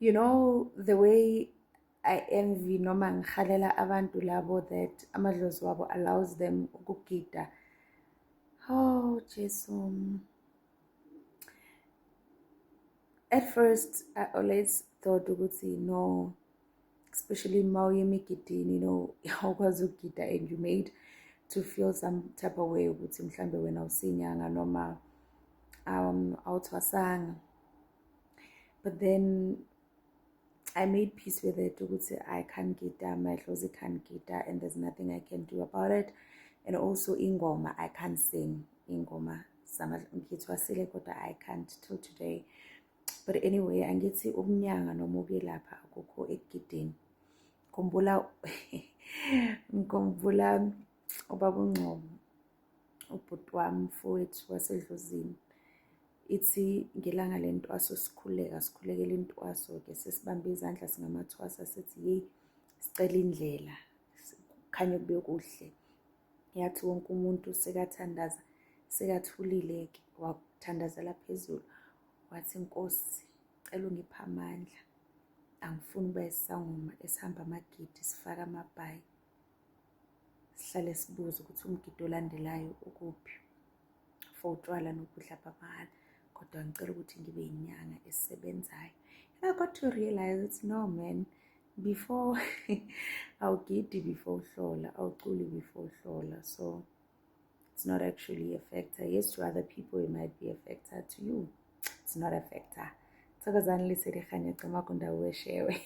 You know the way I envy noma ngikhalela abantu labo that amadlozi wabo allows them ukugida. Oh Jesu. At first I always thought ukuthi no, especially mawuye emigidini, you know, awukwazi ukugida and you made to feel some type of way ukuthi mhlambe wena usinyanga noma awuthwasanga. But then I made peace with it ukuthi I can't gida, my clothes can't gida, and there's nothing I can do about it. And also ingoma, I can't sing ingoma. Ngithwasile kodwa I can't till today. But anyway, angithi ukunyanga noma ukuyelapha akukho ekugideni. Ngikhumbula ubaba uNgcobo, ubhuti wami mfowethu wasedlozini. Ithi ngelanga lentwaso sikhulekela intwaso-ke sesibambe izandla singamathwasa sithi yeyi sicela indlela kukhanye kube kuhle. Yathi wonke umuntu sekathandaza sekathulile-ke wakuthandazela phezulu wathi Nkosi cela ungiphe amandla, angifuni ukuba isangoma esihamba amagidi sifaka amabhayi sihlale sibuza ukuthi umgido olandelayo ukuphi for utshwala nokudla bamahhala, kodwa ngicela ukuthi ngibe inyanga esisebenzayo. And I got to realize it's no man, before awugidi before uhlola, awuculi before uhlola. So it's not actually a factor. Yes, to other people it might be a factor, to you it's not a factor. Thokozani liseli khanya cima kunda weshewe.